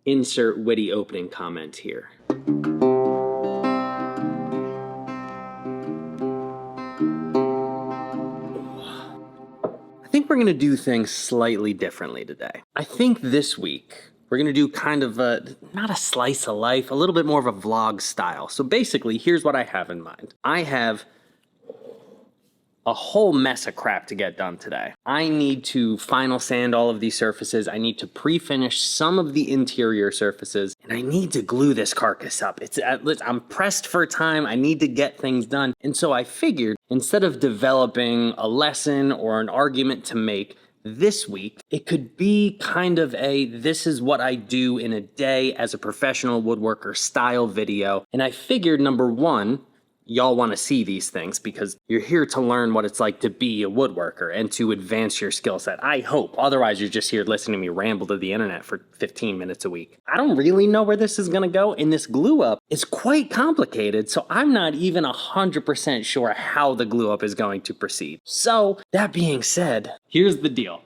Insert witty opening comment here. I think we're going to do things slightly differently today. I think this week we're going to do kind of not a slice of life, a little bit more of a vlog style. So basically, here's what I have in mind. I have a whole mess of crap to get done today. I need to final sand all of these surfaces. I need to pre-finish some of the interior surfaces, and I need to glue this carcass up. I'm pressed for time. I need to get things done. And so I figured instead of developing a lesson or an argument to make this week, it could be kind of a this is what I do in a day as a professional woodworker style video. And I figured, number one, y'all want to see these things because you're here to learn what it's like to be a woodworker and to advance your skill set. I hope. Otherwise, you're just here listening to me ramble to the internet for 15 minutes a week. I don't really know where this is going to go, and this glue up is quite complicated, so I'm not even 100% sure how the glue up is going to proceed. So, that being said, here's the deal.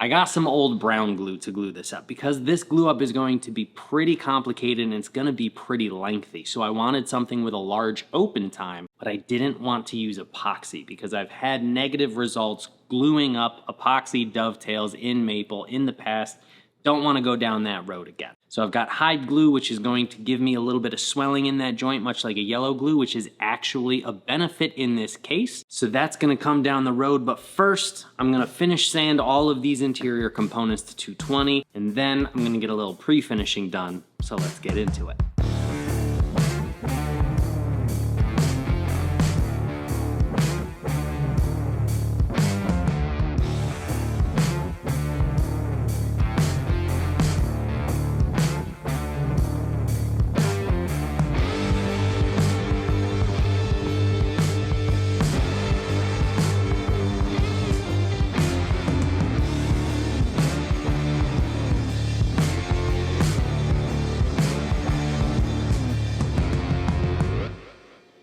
I got some old brown glue to glue this up because this glue up is going to be pretty complicated and it's going to be pretty lengthy. So I wanted something with a large open time, but I didn't want to use epoxy because I've had negative results gluing up epoxy dovetails in maple in the past. Don't want to go down that road again. So I've got hide glue, which is going to give me a little bit of swelling in that joint, much like a yellow glue, which is actually a benefit in this case. So that's going to come down the road. But first, I'm going to finish sand all of these interior components to 220, and then I'm going to get a little pre-finishing done. So let's get into it.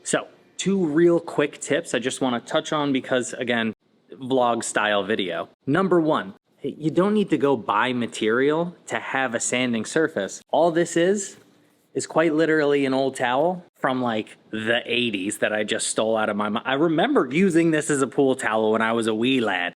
So, two real quick tips I just want to touch on because, again, vlog style video. Number one, you don't need to go buy material to have a sanding surface. All this is quite literally an old towel from like the 80s that I just stole out of my mind. I remember using this as a pool towel when I was a wee lad.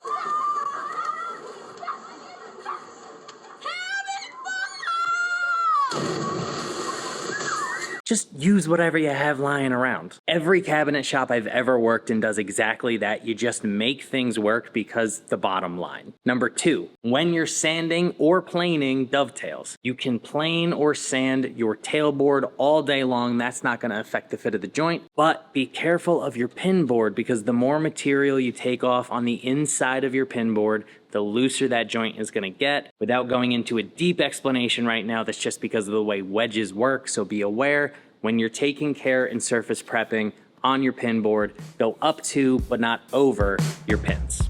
Just use whatever you have lying around. Every cabinet shop I've ever worked in does exactly that. You just make things work because the bottom line. Number two, when you're sanding or planing dovetails, you can plane or sand your tailboard all day long. That's not going to affect the fit of the joint, but be careful of your pin board because the more material you take off on the inside of your pin board, the looser that joint is going to get. Without going into a deep explanation right now, that's just because of the way wedges work, so be aware when you're taking care and surface prepping on your pin board, go up to but not over your pins.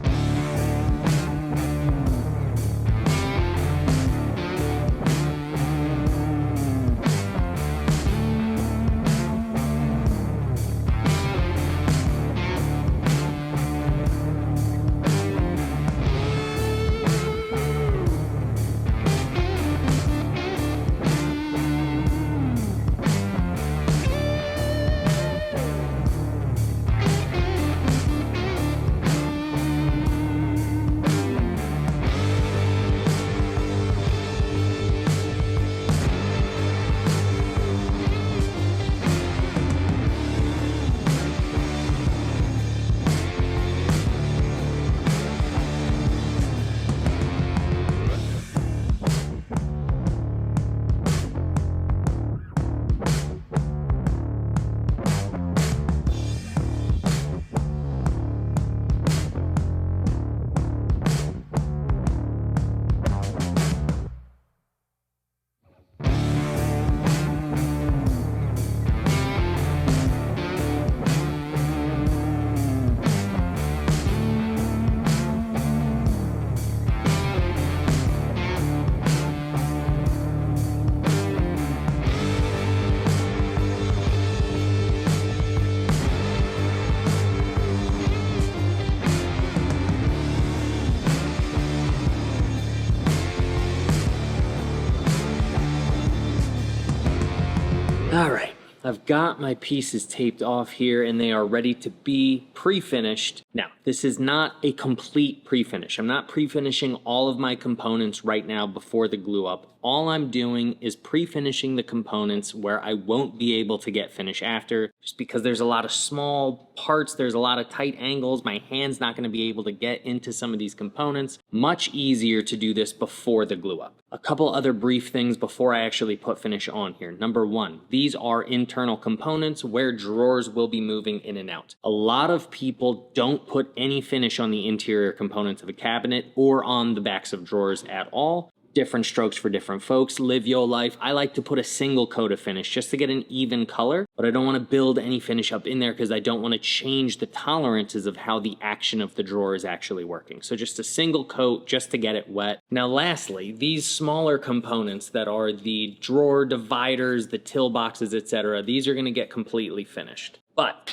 All right, I've got my pieces taped off here and they are ready to be pre-finished. Now, this is not a complete pre-finish. I'm not pre-finishing all of my components right now before the glue up. All I'm doing is pre-finishing the components where I won't be able to get finish after, just because there's a lot of small parts, there's a lot of tight angles, my hand's not gonna be able to get into some of these components. Much easier to do this before the glue up. A couple other brief things before I actually put finish on here. Number one, these are internal components where drawers will be moving in and out. A lot of people don't put any finish on the interior components of a cabinet or on the backs of drawers at all. Different strokes for different folks. Live your life. I like to put a single coat of finish just to get an even color, but I don't want to build any finish up in there because I don't want to change the tolerances of how the action of the drawer is actually working. So just a single coat just to get it wet. Now lastly, these smaller components that are the drawer dividers, the till boxes, etc., these are going to get completely finished. But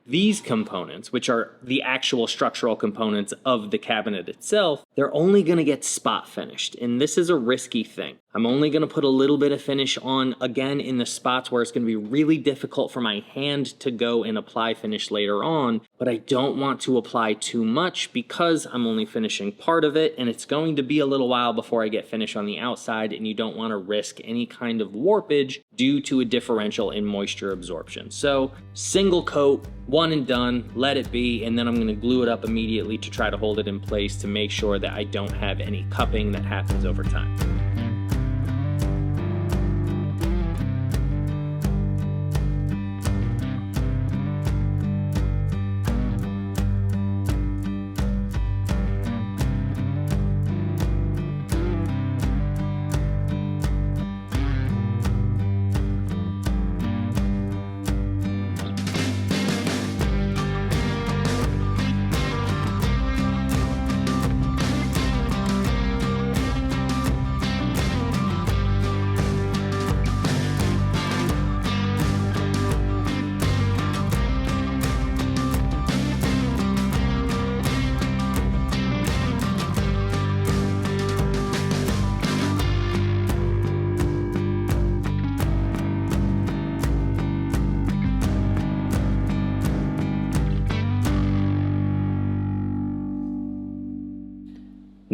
these components, which are the actual structural components of the cabinet itself, they're only going to get spot finished. And this is a risky thing. I'm only going to put a little bit of finish on, again, in the spots where it's going to be really difficult for my hand to go and apply finish later on, but I don't want to apply too much because I'm only finishing part of it, and it's going to be a little while before I get finish on the outside, and you don't want to risk any kind of warpage due to a differential in moisture absorption. So, single coat, one and done, let it be, and then I'm going to glue it up immediately to try to hold it in place to make sure that I don't have any cupping that happens over time.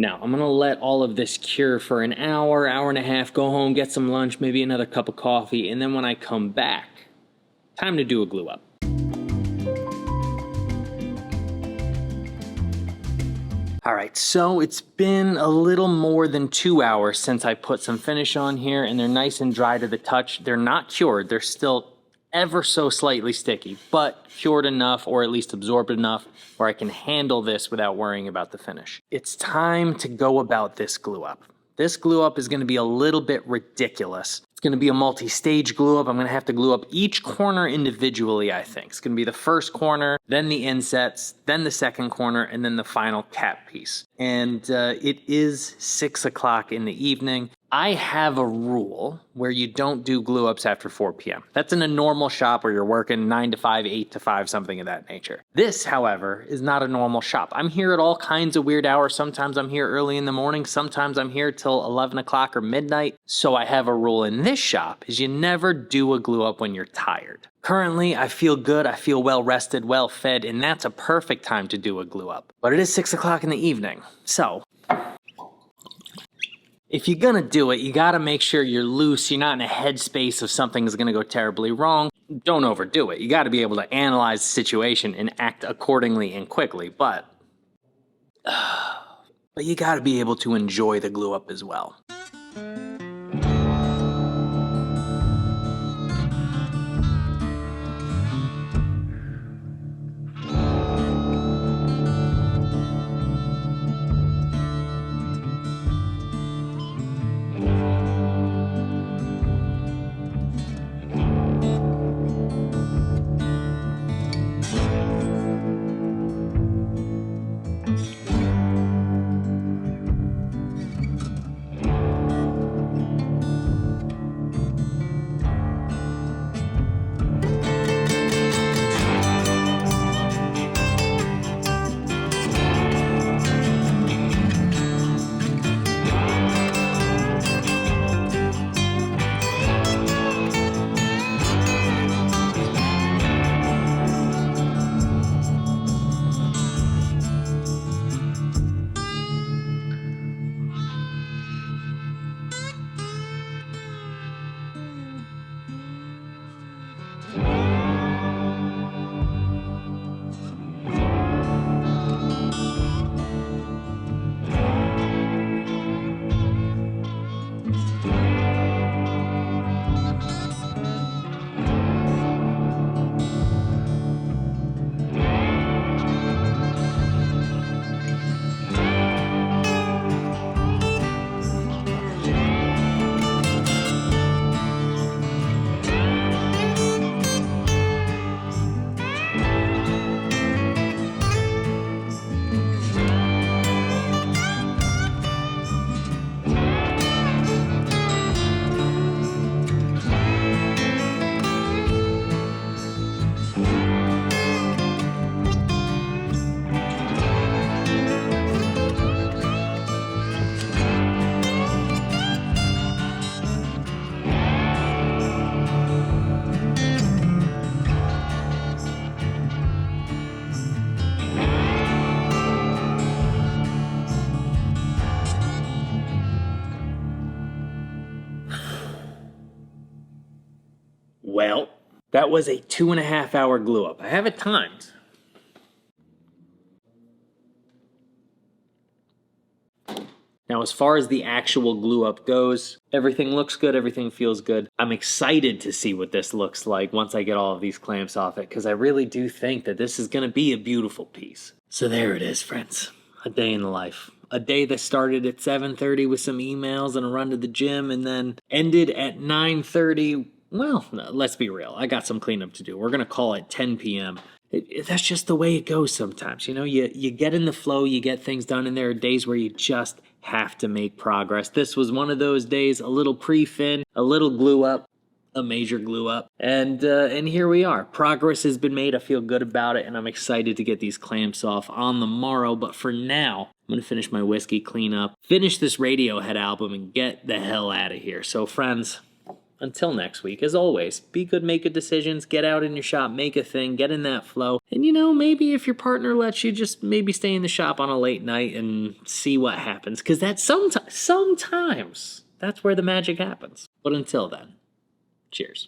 Now, I'm gonna let all of this cure for an hour, hour and a half, go home, get some lunch, maybe another cup of coffee, and then when I come back, time to do a glue up. All right, so it's been a little more than 2 hours since I put some finish on here, and they're nice and dry to the touch. They're not cured, they're still ever so slightly sticky, but cured enough, or at least absorbed enough, where I can handle this without worrying about the finish. It's time to go about this glue up. This glue up is going to be a little bit ridiculous. It's going to be a multi-stage glue up. I'm going to have to glue up each corner individually, I think. It's going to be the first corner, then the insets, then the second corner, and then the final cap piece. And it is 6 o'clock in the evening. I have a rule where you don't do glue ups after 4 p.m. That's in a normal shop where you're working 9 to 5, 8 to 5, something of that nature. This, however, is not a normal shop. I'm here at all kinds of weird hours. Sometimes I'm here early in the morning. Sometimes I'm here till 11 o'clock or midnight. So I have a rule in this shop is you never do a glue up when you're tired. Currently, I feel good, I feel well rested, well fed, and that's a perfect time to do a glue up. But it is 6 o'clock in the evening, so if you're gonna do it, you gotta make sure you're loose, you're not in a headspace of something is gonna go terribly wrong. Don't overdo it. You gotta be able to analyze the situation and act accordingly and quickly, but you gotta be able to enjoy the glue up as well. Well, that was a 2.5 hour glue up. I have it timed. Now, as far as the actual glue up goes, everything looks good, everything feels good. I'm excited to see what this looks like once I get all of these clamps off it, because I really do think that this is going to be a beautiful piece. So there it is, friends. A day in the life. A day that started at 7:30 with some emails and a run to the gym, and then ended at 9:30. Well, no, let's be real. I got some cleanup to do. We're going to call it 10 p.m. That's just the way it goes sometimes. You know, you get in the flow, you get things done, and there are days where you just have to make progress. This was one of those days, a little pre-fin, a little glue up, a major glue up, and here we are. Progress has been made. I feel good about it, and I'm excited to get these clamps off on the morrow. But for now, I'm going to finish my whiskey cleanup, finish this Radiohead album, and get the hell out of here. So friends, until next week, as always, be good, make good decisions, get out in your shop, make a thing, get in that flow. And you know, maybe if your partner lets you, just maybe stay in the shop on a late night and see what happens. Because that's sometimes that's where the magic happens. But until then, cheers.